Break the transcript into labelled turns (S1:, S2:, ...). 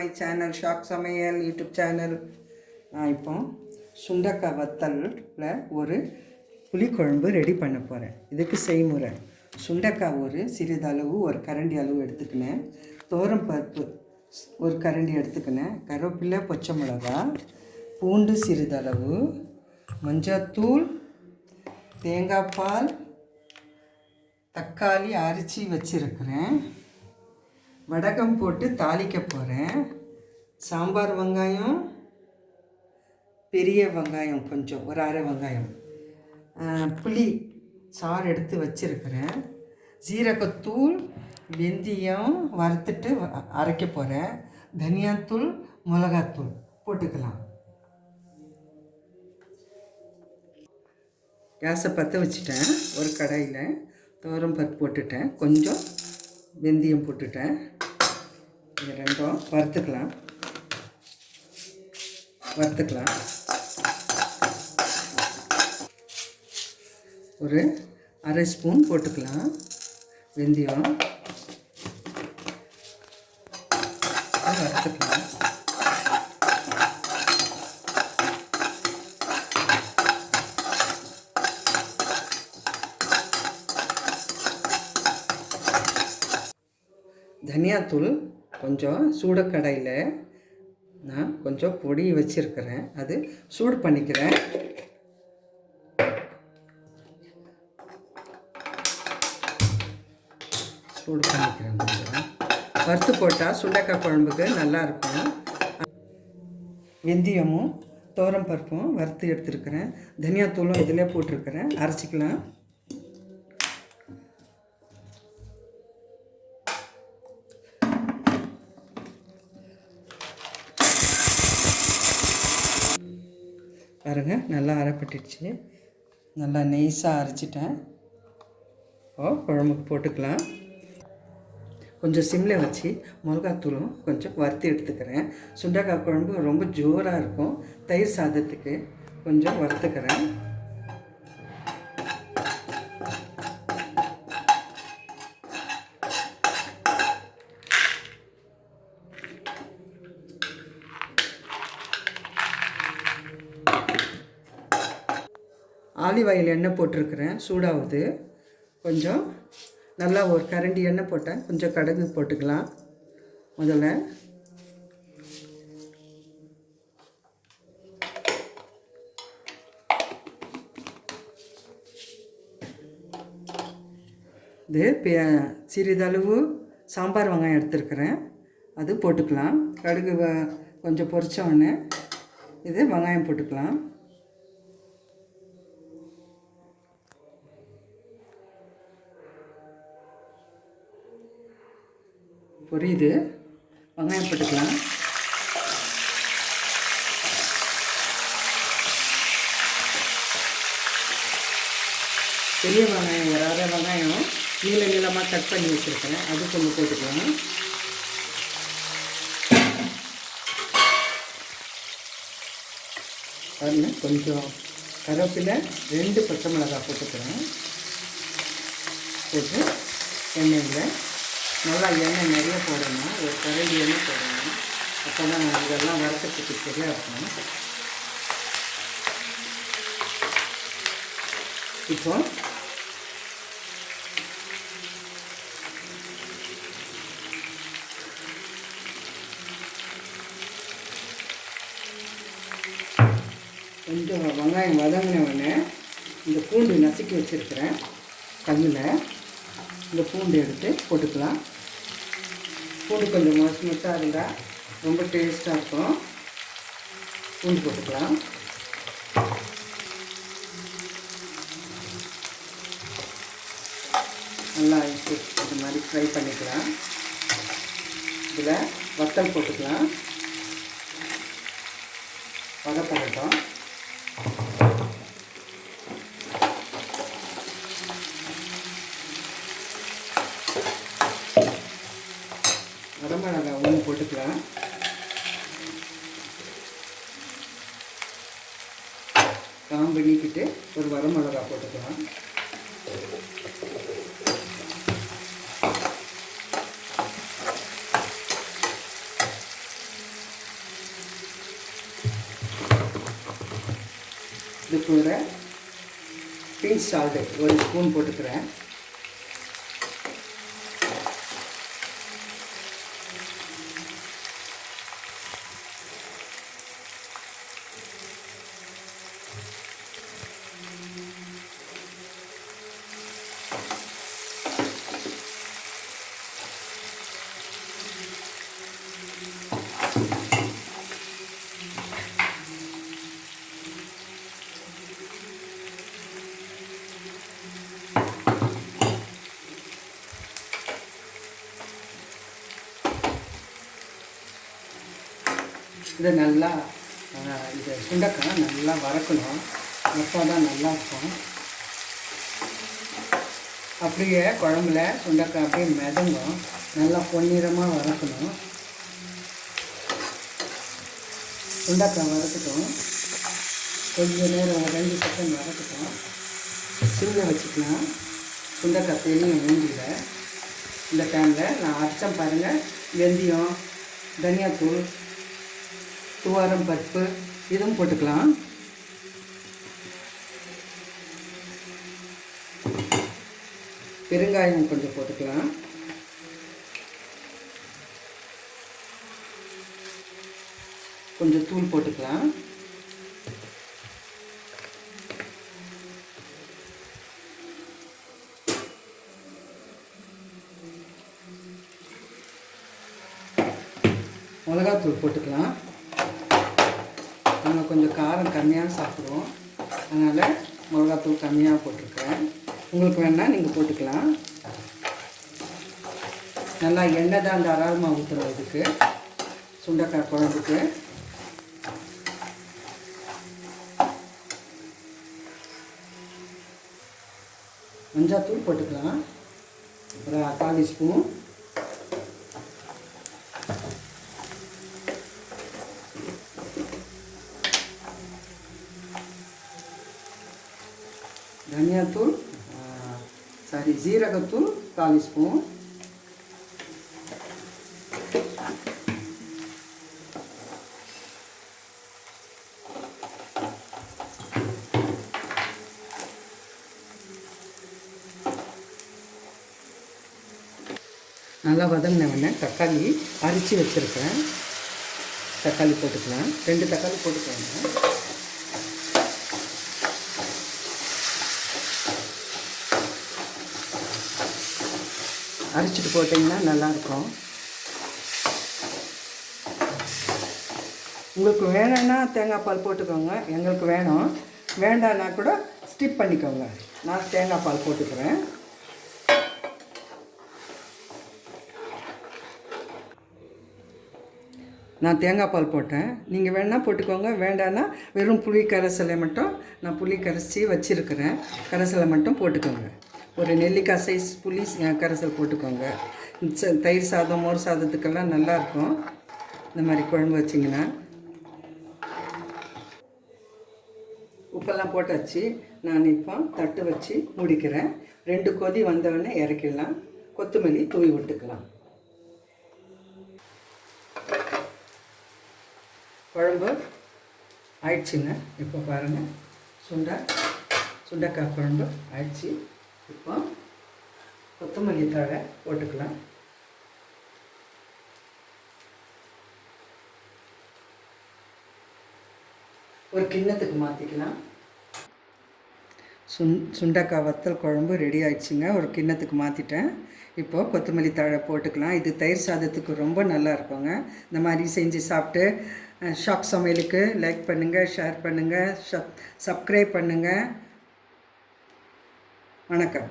S1: my channel Shock Samayal YouTube channel. நான் இப்போ சுண்டக்கா வத்தல்ல ஒரு புளிக்குழம்பு ரெடி பண்ண போகிறேன். இதுக்கு செய்முறை: சுண்டக்காய் ஒரு சிறிதளவு ஒரு கரண்டி அளவு எடுத்துக்கினேன், தோரம் பருப்பு ஒரு கரண்டி எடுத்துக்கினேன், கருவேப்பிலை, பச்சை மிளகா, பூண்டு சிறிதளவு, மஞ்சத்தூள், தேங்காய் பால், தக்காளி அரிச்சி வச்சுருக்கிறேன், வடகம் போட்டு தாளிக்க போகிறேன், சாம்பார் வெங்காயம், பெரிய வெங்காயம் கொஞ்சம் ஒரு அரை வெங்காயம், புளி சாறு எடுத்து வச்சுருக்கிறேன், ஜீரகத்தூள், வெந்தயம் வறுத்துட்டு அரைக்க போகிறேன், தனியாத்தூள், மிளகாத்தூள் போட்டுக்கலாம். கேஸை பற்ற வச்சுட்டேன். ஒரு கடாயில் துவரம் பருப்பு போட்டுட்டேன், கொஞ்சம் வெந்தயம் போட்டுட்டேன். இது ரெண்டும் வறுத்துக்கலாம். ஒரு அரை ஸ்பூன் போட்டுக்கலாம் வெந்தயம், வறுத்துக்கலாம். தனியாத்தூள் கொஞ்சம் சூடக்கடாயில் நான் கொஞ்சம் பொடி வச்சுருக்கிறேன், அது சூடு பண்ணிக்கிறேன். கொஞ்சம் வறுத்து போட்டால் சுண்டக்காய் குழம்புக்கு நல்லாயிருக்கும். வெந்தயமும் துவரம் பருப்பும் வறுத்து எடுத்துருக்கிறேன், தனியாத்தூளும் இதில் போட்டிருக்கிறேன், அரைச்சிக்கலாம். பாருங்க, நல்லா அரைப்பட்டுடுச்சு. நல்லா நெய்ஸாக அரைச்சிட்டேன். குழம்புக்கு போட்டுக்கலாம். கொஞ்சம் சிம்மில் வச்சு மிளகாத்தூளும் கொஞ்சம் வறுத்து எடுத்துக்கிறேன். சுண்டக்காய் குழம்பு ரொம்ப ஜோராக இருக்கும். தயிர் சாதத்துக்கு கொஞ்சம் வறுத்துக்கிறேன். ஆலிவ் ஆயில் எண்ணெய் போட்டிருக்கிறேன், சூடாகுது. கொஞ்சம் நல்லா ஒரு கரண்டி எண்ணெய் போட்டேன், கொஞ்சம் கடுகு போட்டுக்கலாம். முதல்ல இது சிறிதளவு சாம்பார் வெங்காயம் எடுத்துருக்கிறேன், அது போட்டுக்கலாம். கடுகு கொஞ்சம் பொரிச்ச உடனே இது வெங்காயம் போட்டுக்கலாம். பொரியுது, வெங்காயம் போட்டுக்கலாம். பெரிய வெங்காயம் ஒரு அரை வெங்காயம் நீளமாக கட் பண்ணி வச்சுருக்கிறேன், அது கொஞ்சம் போட்டுக்கலாம். பாருங்க, கொஞ்சம் கருவேப்பிலை, 2 பச்சை மிளகாய் போட்டுக்கிறேன். போட்டு எண்ணெயில் நல்லா எண்ணெய் நிறைய போடணும், ஒரு கரண்டி எண்ணெய் போடணும். அப்போ தான் இதெல்லாம் வறுக்கிறதுக்கு சரியாக இருக்கும். இப்போ கொஞ்சம் வெங்காயம் வதங்கின உடனே இந்த பூண்டு நசுக்கி வச்சுருக்கிறேன் கல்லில், இந்த பூண்டு எடுத்து போட்டுக்கலாம். பூண்டு கொஞ்சம் மொட்டாக இருந்தால் ரொம்ப டேஸ்ட்டாக இருக்கும். பூண்டு போட்டுக்கலாம். நல்லா இது மாதிரி ஃப்ரை பண்ணிக்கலாம். இதில் வத்தல் போட்டுக்கலாம். வதப்படட்டும். வரமிளகாய் ஒன்று போட்டுக்கலாம். காம்பு நீக்கிட்டு ஒரு வரமிளகாய் போட்டுக்கலாம். இது கூட பிங்க் சால்ட்டு ஒரு ஸ்பூன் போட்டுக்கிறேன். இதை நல்லா இது சுண்டக்காய் நல்லா வதக்கணும். அப்போ தான் நல்லாயிருக்கும். அப்படியே குழம்புல சுண்டக்காய் அப்படியே மிதங்கும். நல்லா பொன்னிறமாக வதக்கணும். சுண்டக்காய் வதக்கட்டும். கொஞ்சம் நேரம் ஒரு 2 செகண்ட் வதக்கட்டும். சிம்மில் வச்சுக்கலாம். சுண்டக்காய் தெரியும் மூஞ்சியில். இந்த டைமில் நான் அரைச்சம் பாருங்கள். வெந்தயம், தனியாத்தூள், துவரம் பருப்பு இதுவும் போட்டுக்கலாம். பெருங்காயம் கொஞ்சம் போட்டுக்கலாம். கொஞ்சம் தூள் போட்டுக்கலாம். மிளகாத்தூள் போட்டுக்கலாம். நாங்கள் கொஞ்சம் காரம் கம்மியாக சாப்பிடுவோம், அதனால் மிளகாத்தூள் கம்மியாக போட்டிருக்கேன். உங்களுக்கு வேணால் நீங்கள் போட்டுக்கலாம். நல்லா எண்ணெய் தான் தாராளமாக ஊற்றணும் இதுக்கு, சுண்டக்காய் குழம்புக்கு. மஞ்சாத்தூள் போட்டுக்கலாம் ஒரு 1/4 ஸ்பூன். தனியாத்தூள் ஜீரகத்தூள் 1/4 ஸ்பூன். நல்லா வதங்கின உடனே தக்காளி அரிச்சு வச்சுருக்கேன். தக்காளி போட்டுக்கலாம். 2 தக்காளி போட்டுக்கோங்க. அரைச்சிட்டு போட்டிங்கன்னா நல்லாயிருக்கும். உங்களுக்கு வேணும்னா தேங்காய் பால் போட்டுக்கோங்க. எங்களுக்கு வேணும். வேண்டான்னா கூட ஸ்கிப் பண்ணிக்கோங்க. நான் தேங்காய் பால் போட்டுக்கிறேன். நான் தேங்காய் பால் போட்டேன். நீங்கள் வேணால் போட்டுக்கோங்க. வேண்டான்னா வெறும் புளி கரைசலை மட்டும் நான் புளி கரைச்சி வச்சுருக்கிறேன். கரைசலை மட்டும் போட்டுக்கோங்க. ஒரு நெல்லிக்காய் சைஸ் புளி கரைசல் போட்டுக்கோங்க. தயிர் சாதம், மோர் சாதத்துக்கெல்லாம் நல்லாயிருக்கும் இந்த மாதிரி குழம்பு வச்சிங்கன்னா. உப்பெல்லாம் போட்டாச்சு. நான் இப்போ தட்டு வச்சு முடிக்கிறேன். 2 கொதி வந்தவுடனே இறக்கிடலாம். கொத்தமல்லி தூவி விட்டுக்கலாம். குழம்பு ஆயிடுச்சுங்க. இப்போ பாருங்கள், சுண்டக்காய் குழம்பு ஆயிடுச்சு. இப்போ கொத்தமல்லி தழை போட்டுக்கலாம். ஒரு கிண்ணத்துக்கு மாற்றிக்கலாம். சுண்டக்காய் வத்தல் குழம்பு ரெடி ஆயிடுச்சுங்க. ஒரு கிண்ணத்துக்கு மாற்றிட்டேன். இப்போது கொத்தமல்லி தழை போட்டுக்கலாம். இது தயிர் சாதத்துக்கு ரொம்ப நல்லா இருக்குங்க. இந்த மாதிரி செஞ்சு சாப்பிட்டு ஷாக் சமையலுக்கு லைக் பண்ணுங்கள், ஷேர் பண்ணுங்கள், சப்ஸ்கிரைப் பண்ணுங்கள். வணக்கம்.